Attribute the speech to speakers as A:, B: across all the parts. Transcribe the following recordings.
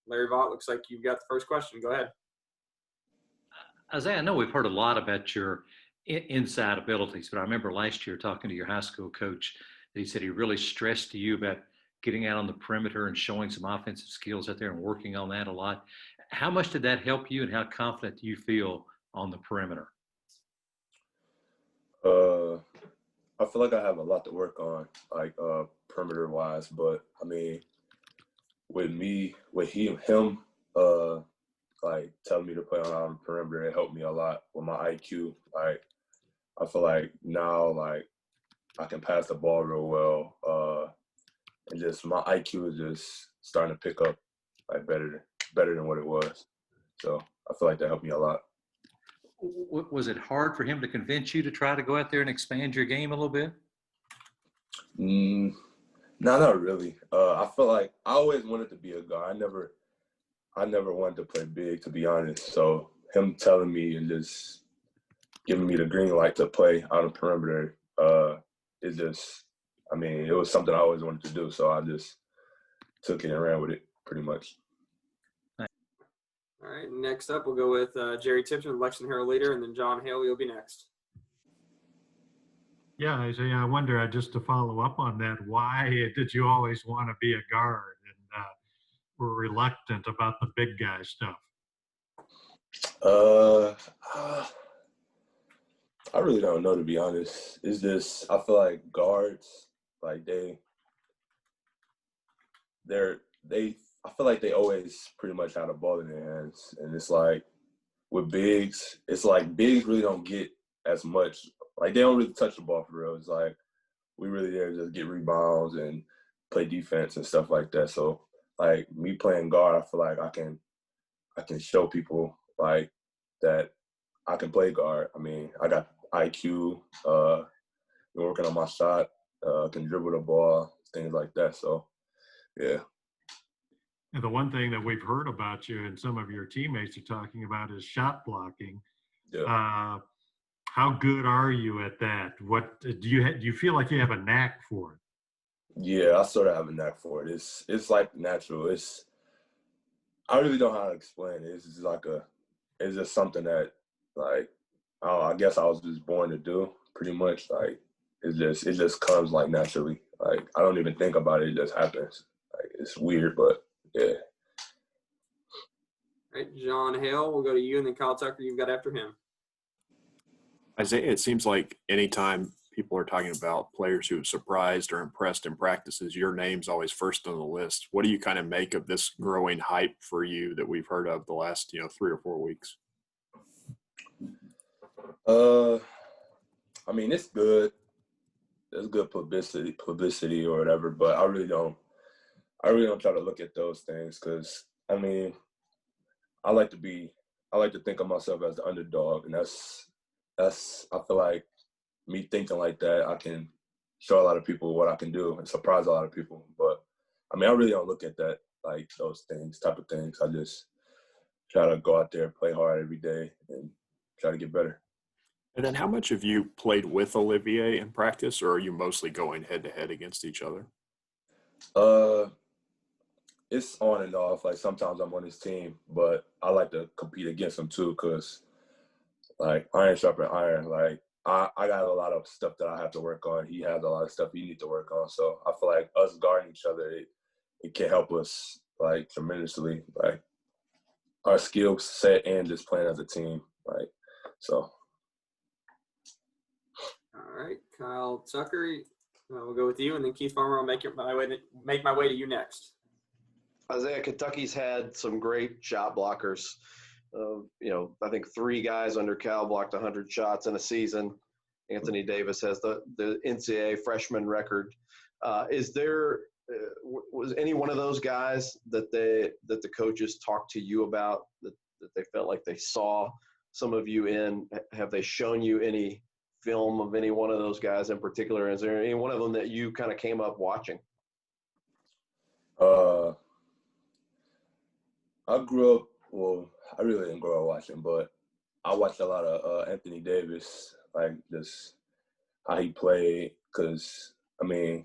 A: Larry Vaught, looks like you've got the first question. Go ahead.
B: Isaiah, I know we've heard a lot about your inside abilities, but I remember last year talking to your high school coach that he said he really stressed to you about getting out on the perimeter and showing some offensive skills out there and working on that a lot. How much did that help you, and how confident do you feel on the perimeter?
C: I feel like I have a lot to work on, like perimeter wise. But I mean, with him, like telling me to play on the perimeter, it helped me a lot with my IQ. Like I feel like now, like I can pass the ball real well, and just my IQ is just starting to pick up like better than what it was. So I feel like that helped me a lot.
B: Was it hard for him to convince you to try to go out there and expand your game a little bit?
C: No, not really. I feel like I always wanted to be a guard. I never wanted to play big, to be honest. So him telling me and just giving me the green light to play on the perimeter, it just, I mean, it was something I always wanted to do. So I just took it and ran with it pretty much.
A: All right, next up we'll go with Jerry Tipton, Lexington Herald leader, and then John Hale, you'll be next.
D: Yeah, Isaiah, I wonder, just to follow up on that, why did you always want to be a guard and were reluctant about the big guy stuff?
C: I really don't know, to be honest. It's just, I feel like guards, like I feel like they always pretty much have the ball in their hands. And it's like, with bigs, it's like bigs really don't get as much. Like, they don't really touch the ball for real. It's like, we really there to just get rebounds and play defense and stuff like that. So, like, me playing guard, I feel like I can show people, like, that I can play guard. I mean, I got IQ, been working on my shot, can dribble the ball, things like that. So, yeah.
D: And the one thing that we've heard about you and some of your teammates are talking about is shot blocking.
C: Yeah.
D: How good are you at that? What do you feel like you have a knack for it?
C: Yeah, I sort of have a knack for it. It's like natural. I really don't know how to explain it. It's just something that, like, I guess I was just born to do, pretty much. Like, it just comes like naturally. Like, I don't even think about it. It just happens. Like, it's weird, but yeah.
A: All right, John Hale, we'll go to you, and then Kyle Tucker, you've got after him.
E: Isaiah, it seems like anytime people are talking about players who have surprised or impressed in practices, your name's always first on the list. What do you kind of make of this growing hype for you that we've heard of the last, 3 or 4 weeks?
C: I mean, it's good. It's good publicity or whatever, but I really don't try to look at those things because, I mean, I like to think of myself as the underdog, and that's I feel like me thinking like that, I can show a lot of people what I can do and surprise a lot of people. But I mean, I really don't look at that, like, those type of things. I just try to go out there, play hard every day, and try to get better.
E: And then how much have you played with Olivier in practice, or are you mostly going head-to-head against each other?
C: It's on and off. Like, sometimes I'm on his team, but I like to compete against him too because, like, iron sharpens iron. Like, I got a lot of stuff that I have to work on. He has a lot of stuff he needs to work on. So I feel like us guarding each other, it can help us, like, tremendously. Like, our skill set and just playing as a team. Like, so.
A: All right, Kyle Tucker, we'll go with you, and then Keith Farmer, I'll make my way to you next.
F: Isaiah, Kentucky's had some great shot blockers. I think 3 guys under Cal blocked 100 shots in a season. Anthony Davis has the NCAA freshman record. Was any one of those guys that the coaches talked to you about that they felt like they saw some of you in? Have they shown you any film of any one of those guys in particular? Is there any one of them that you kind of came up watching?
C: I really didn't grow up watching, but I watched a lot of Anthony Davis, like, just how he played, because, I mean,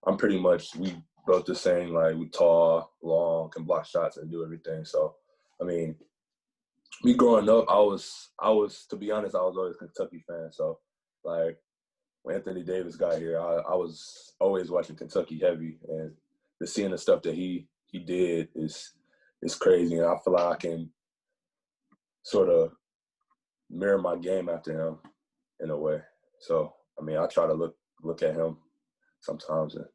C: we built the same. Like we tall, long, can block shots and do everything. So, I mean, me growing up, I was to be honest, I was always a Kentucky fan. So, like when Anthony Davis got here, I was always watching Kentucky heavy, and just seeing the stuff that he did is crazy. And I feel like I can sort of mirror my game after him in a way. So, I mean, I try to look at him sometimes and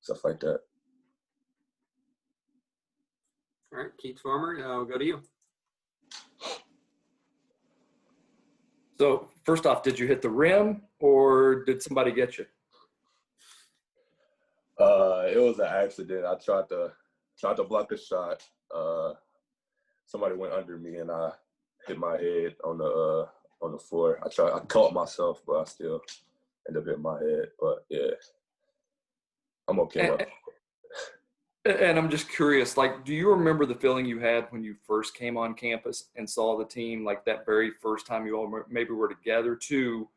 C: stuff like that.
A: All right, Keith Farmer, we'll go to you.
G: So first off, did you hit the rim or did somebody get you?
C: It was an accident. I tried to block a shot. Somebody went under me and I hit my head on the floor. I caught myself, but I still ended up hitting my head. But yeah, I'm okay.
G: And I'm just curious, like, do you remember the feeling you had when you first came on campus and saw the team, like that very first time you all maybe were together, to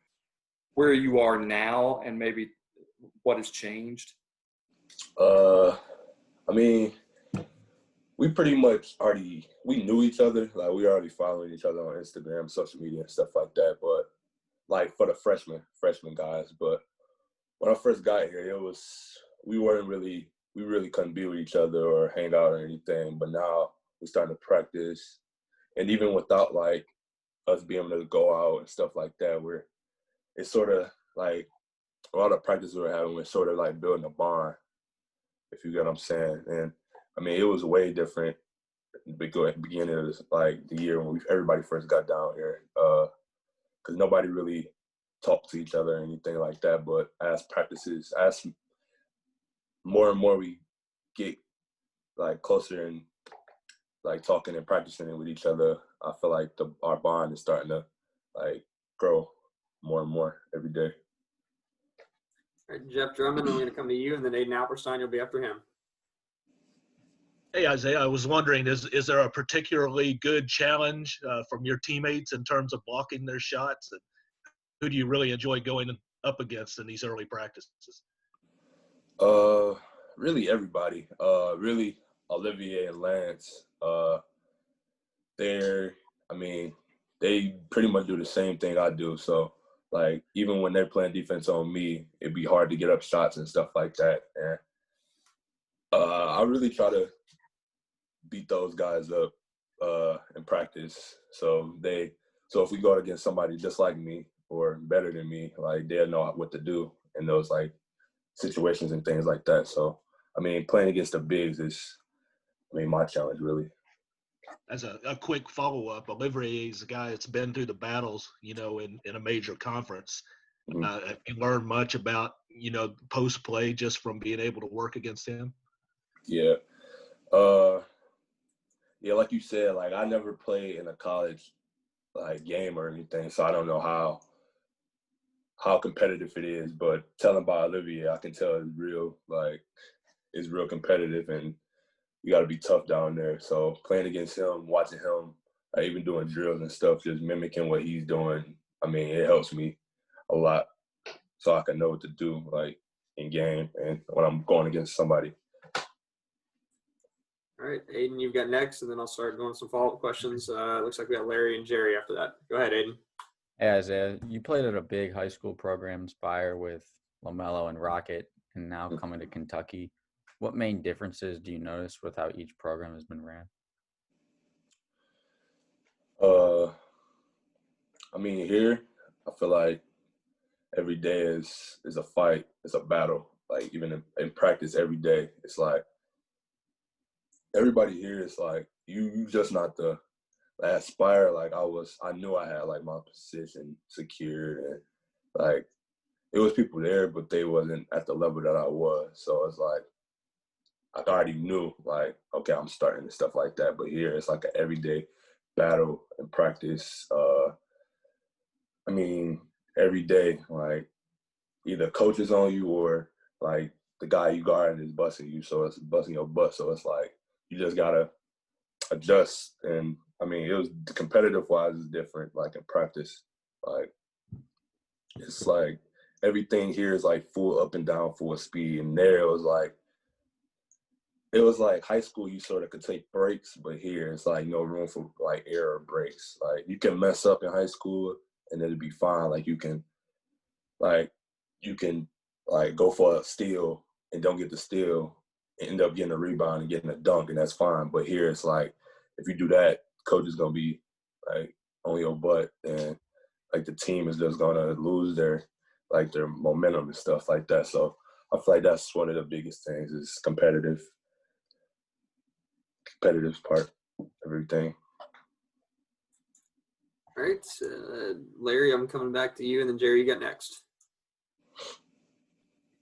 G: where you are now and maybe what has changed?
C: I mean, we pretty much we knew each other. Like, we were already following each other on Instagram, social media, and stuff like that. But, like, for the freshman guys. But when I first got here, we really couldn't be with each other or hang out or anything. But now we're starting to practice. And even without, like, us being able to go out and stuff like that, it's sort of, like, a lot of practice we're having, we're sort of, like, building a bond, if you get what I'm saying. And, I mean, it was way different at the beginning of this, like, the year when everybody first got down here, because nobody really talked to each other or anything like that. But as more and more we get, like, closer and, like, talking and practicing with each other, I feel like our bond is starting to, like, grow more and more every day.
A: All right, Jeff Drummond, I'm going to come to you, and then Aiden Alperstein will be after him.
H: Hey, Isaiah, I was wondering, is there a particularly good challenge from your teammates in terms of blocking their shots? And who do you really enjoy going up against in these early practices?
C: Really everybody. Really Olivier and Lance. They pretty much do the same thing I do. So, like, even when they're playing defense on me, it'd be hard to get up shots and stuff like that. And I really try to beat those guys up in practice. So if we go against somebody just like me or better than me, like, they'll know what to do in those, like, situations and things like that. So, I mean, playing against the bigs is, my challenge, really.
H: As a quick follow-up, Olivier is a guy that's been through the battles, in a major conference.
C: Mm-hmm.
H: Have you learned much about, post-play just from being able to work against him?
C: Yeah. Yeah, like you said, like, I never played in a college, like, game or anything, so I don't know how competitive it is. But telling by Olivier, I can tell it's real competitive, and you got to be tough down there. So playing against him, watching him, even doing drills and stuff, just mimicking what he's doing, I mean, it helps me a lot so I can know what to do, like, in game and when I'm going against somebody.
A: All right, Aiden, you've got next, and then I'll start going with some follow-up questions. Looks like we got Larry and Jerry after that. Go ahead, Aiden.
I: Hey, Isaiah, you played at a big high school program, Spire, with LaMelo and Rocket, and now coming to Kentucky. What main differences do you notice with how each program has been ran?
C: I mean, here, I feel like every day is a fight. It's a battle. Like, even in practice every day, it's like everybody here is like, you just not the Aspire. Like, I knew I had, like, my position secured, and, like, it was people there, but they wasn't at the level that I was. So it's like, I already knew, like, okay, I'm starting and stuff like that. But here, it's like an everyday battle in practice. I mean, every day, like, either coach is on you or, like, the guy you guarding is busting you, so it's busting your butt. So it's like, you just gotta adjust. And I mean, it was competitive wise is different. Like, in practice, like, it's like everything here is like full up and down, full speed, and there it was like it was like high school, you sort of could take breaks, but here it's like no room for like error breaks. Like you can mess up in high school and it'll be fine. Like you can go for a steal and don't get the steal, end up getting a rebound and getting a dunk, and that's fine. But here it's like if you do that, coach is gonna be like on your butt, and like the team is just gonna lose their momentum and stuff like that. So I feel like that's one of the biggest things is competitive part of everything.
A: All right, Larry, I'm coming back to you, and then Jerry, you got next.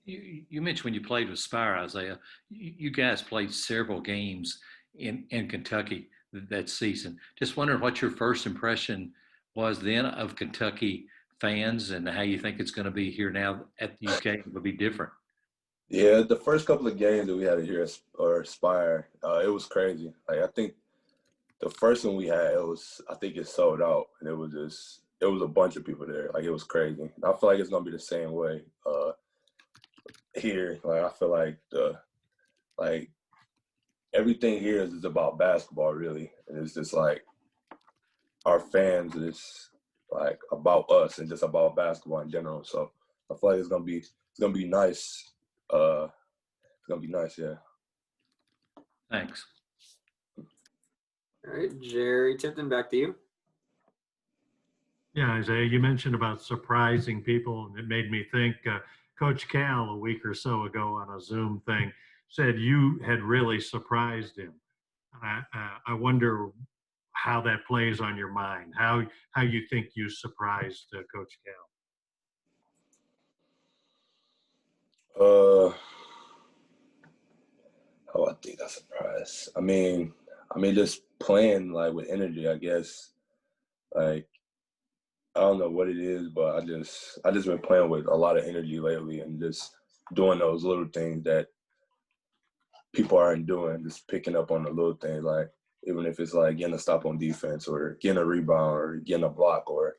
B: You mentioned when you played with Spire, Isaiah, you guys played several games in Kentucky that season. Just wondering what your first impression was then of Kentucky fans and how you think it's going to be here now at the UK will be different.
C: Yeah, the first couple of games that we had here or Spire, it was crazy. Like I think the first one we had, I think it sold out, and it was a bunch of people there. Like it was crazy. I feel like it's gonna be the same way here. Like I feel like everything here is about basketball, really, and it's just like our fans is like about us and just about basketball in general. So I feel like it's gonna be nice. It's gonna be nice, yeah.
B: Thanks.
A: All right, Jerry Tipton, back to you.
D: Yeah, Isaiah, you mentioned about surprising people, and it made me think Coach Cal a week or so ago on a Zoom thing said you had really surprised him. I wonder how that plays on your mind, how you think you surprised Coach Cal.
C: How I think I surprised. I mean, just playing like with energy, I guess. Like, I don't know what it is, but I just been playing with a lot of energy lately and just doing those little things that people aren't doing, just picking up on the little things, like even if it's like getting a stop on defense or getting a rebound or getting a block or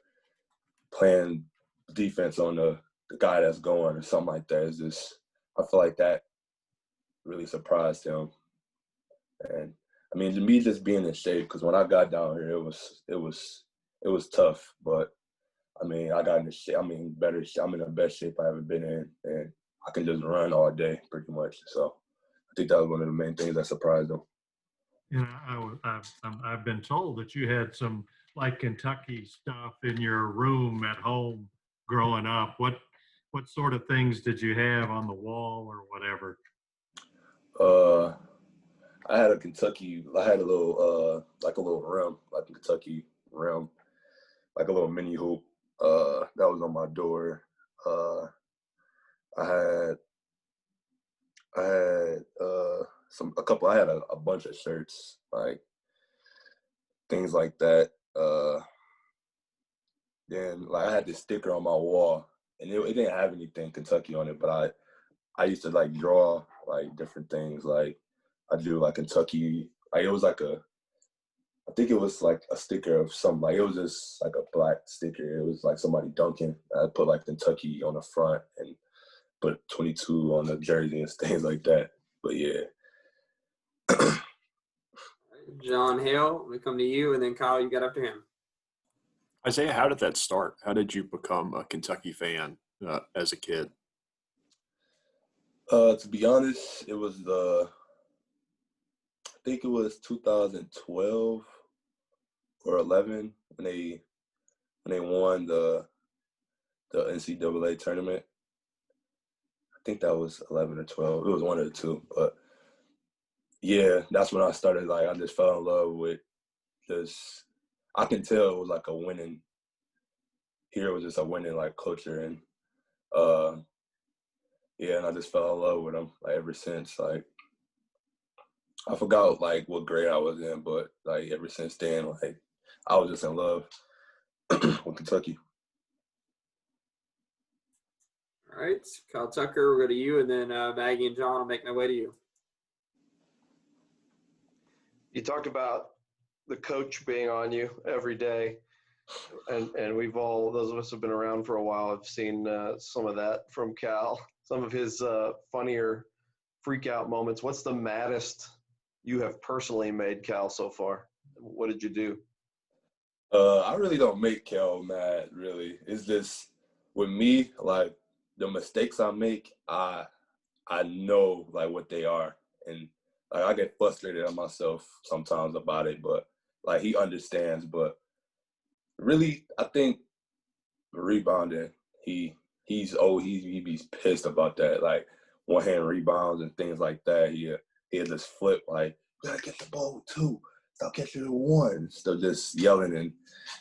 C: playing defense on the guy that's going or something like that. It's just, I feel like that really surprised him. And I mean, to me, just being in shape, because when I got down here, it was tough. But I mean, I got into shape. I'm in the best shape I ever been in, and I can just run all day, pretty much. So I think that was one of the main things that surprised him.
D: I've been told that you had some like Kentucky stuff in your room at home growing up. What sort of things did you have on the wall or whatever?
C: I had a little rim, like a Kentucky rim, like a little mini hoop. That was on my door. I had a bunch of shirts, like things like that. Then like I had this sticker on my wall, and it didn't have anything Kentucky on it, but I used to like draw like different things. Like I drew like Kentucky, like it was like I think it was like a sticker of something. Like it was just like a black sticker. It was like somebody dunking. I put like Kentucky on the front and put 22 on the jersey and things like that. But yeah.
A: John Hale, we come to you, and then Kyle, you got after him.
E: Isaiah, how did that start? How did you become a Kentucky fan as a kid?
C: To be honest, it was I think it was 2012 or 11 when they won the NCAA tournament. I think that was 11 or 12. It was one of the two. But yeah, that's when I started. Like I just fell in love with this. I can tell it was like a winning. Here it was just a winning like culture, and yeah, and I just fell in love with them like ever since. Like I forgot like what grade I was in, but like ever since then, like I was just in love with Kentucky.
A: All right, Kyle Tucker, we'll go to you, and then Maggie and John will make my way to you.
F: You talked about the coach being on you every day, and we've all, those of us who've been around for a while, have seen some of that from Cal. Some of his funnier freak out moments. What's the maddest you have personally made Cal so far? What did you do?
C: I really don't make Kel mad, really. It's just with me, like the mistakes I make, I know like what they are. And like I get frustrated at myself sometimes about it, but like he understands. But really I think rebounding, he's he be pissed about that. Like one hand rebounds and things like that. He'll just flip like, you gotta get the ball with two. Stop catching it with one. So just yelling and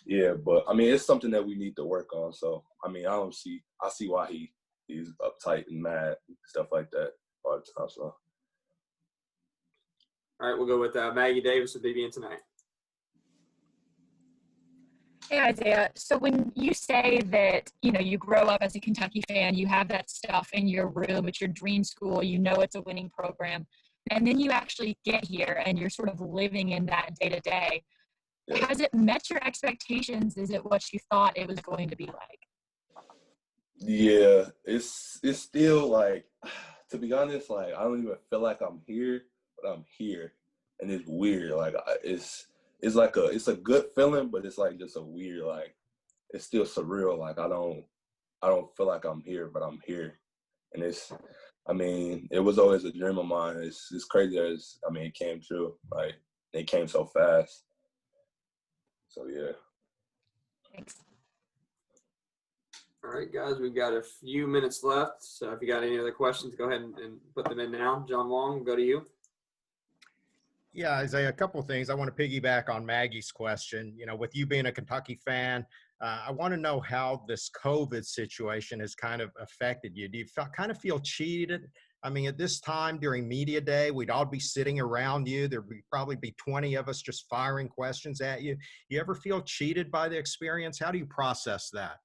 C: yeah, but I mean it's something that we need to work on. So I mean I see why he's uptight and mad and stuff like that all the time. So
A: All right, we'll go with Maggie Davis with BBN tonight.
J: Hey, Isaiah. So when you say that, you grow up as a Kentucky fan, you have that stuff in your room, it's your dream school, it's a winning program, and then you actually get here and you're sort of living in that day to day. Has it met your expectations? Is it what you thought it was going to be like?
C: yeah, it's still like, to be honest, like I don't even feel like I'm here, but I'm here, and it's weird. Like it's like it's a good feeling, but it's like just a weird, like it's still surreal. Like I don't feel like I'm here, but I'm here, and it was always a dream of mine. It's crazy as it came true. Like it came so fast. So yeah.
J: Thanks.
A: All right, guys, we've got a few minutes left. So if you got any other questions, go ahead and put them in now. John Wong, we'll go to you.
K: Yeah, Isaiah, a couple of things. I want to piggyback on Maggie's question. With you being a Kentucky fan, I want to know how this COVID situation has kind of affected you. Do you kind of feel cheated? I mean, at this time during media day, we'd all be sitting around you. There'd probably be 20 of us just firing questions at you. You ever feel cheated by the experience? How do you process that?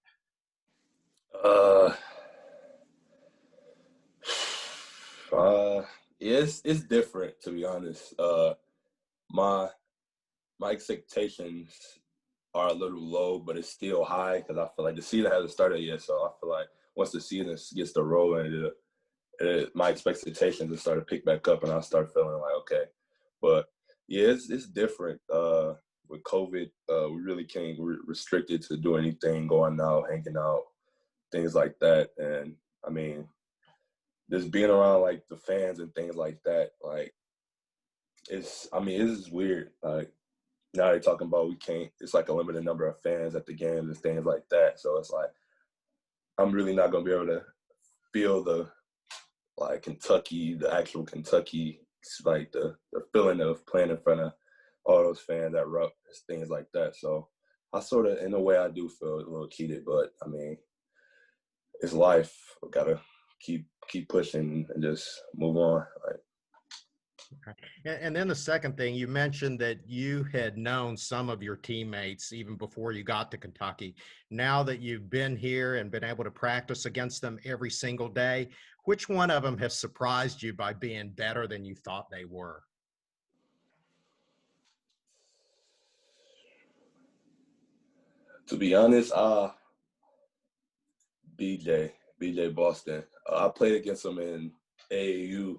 C: It's different, to be honest. My expectations are a little low, but it's still high because I feel like the season hasn't started yet. So I feel like once the season gets to rolling, my expectations will start to pick back up, and I'll start feeling like okay. But yeah, it's different. With COVID, we really can't restricted to do anything, going out, hanging out, things like that. And I mean, just being around like the fans and things like that, like it's weird. Like now they're talking about it's like a limited number of fans at the games and things like that. So it's like I'm really not gonna be able to feel the actual Kentucky, like the feeling of playing in front of all those fans at Rupp, things like that. So I sort of, in a way, I do feel a little cheated, but I mean, it's life. We gotta keep pushing and just move on.
K: And then the second thing, you mentioned that you had known some of your teammates even before you got to Kentucky. Now that you've been here and been able to practice against them every single day, which one of them has surprised you by being better than you thought they were?
C: To be honest, BJ Boston. I played against him in AAU.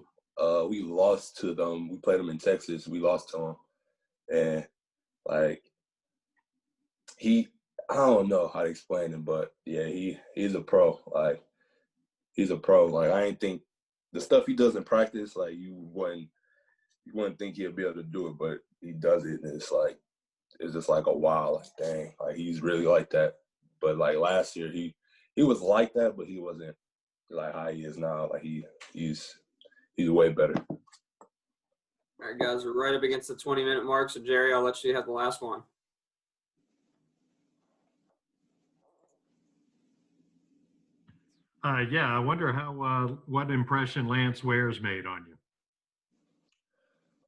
C: We lost to them. We played them in Texas. We lost to him, and like I don't know how to explain him, but yeah, he's a pro. Like he's a pro. Like I ain't think the stuff he does in practice, like you wouldn't think he'd be able to do it, but he does it, and it's just like a wow, like dang, like he's really like that. But like last year, he was like that, but he wasn't like how he is now. Like he's way better.
A: All right, guys, we're right up against the 20-minute mark. So Jerry, I'll let you have the last one.
D: Yeah, I wonder what impression Lance Ware's made on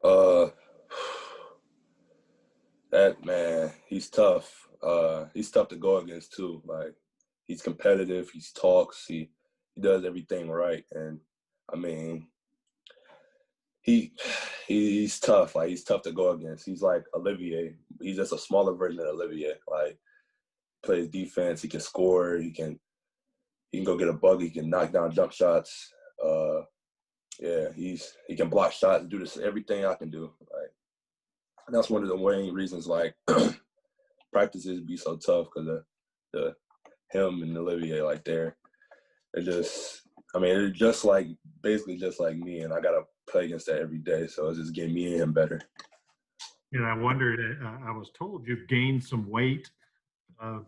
D: you.
C: That man, he's tough. He's tough to go against too. Like he's competitive. He talks. He does everything right. And I mean, he's tough. Like he's tough to go against. He's like Olivier. He's just a smaller version of Olivier. Like plays defense. He can score. He can go get a bucket. He can knock down jump shots. Yeah, he can block shots, do this everything I can do. Like that's one of the main reasons like practices be so tough because of the him and Olivier like they're just they're just like basically just like me, and I gotta play against that every day. So it's just getting me and him better.
D: I wondered, I was told you've gained some weight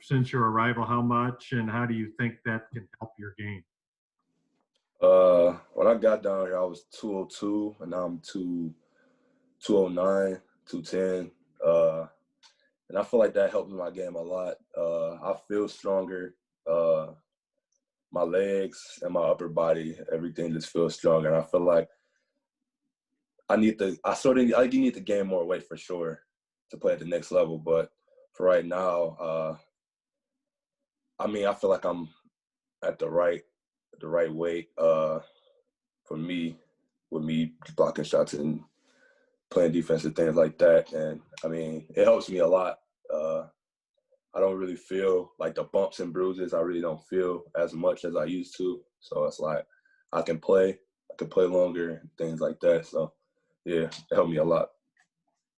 D: since your arrival. How much, and how do you think that can help your game?
C: When I got down here, I was 202, and now I'm 209, 210. And I feel like that helps my game a lot. I feel stronger. My legs and my upper body, everything just feels stronger. And I feel like I need to gain more weight for sure to play at the next level. But for right now, I feel like I'm at the right weight for me, with me blocking shots and playing defense and things like that. And it helps me a lot. I don't really feel like the bumps and bruises. I really don't feel as much as I used to. So it's like I can play longer and things like that. So yeah, it helped me a lot.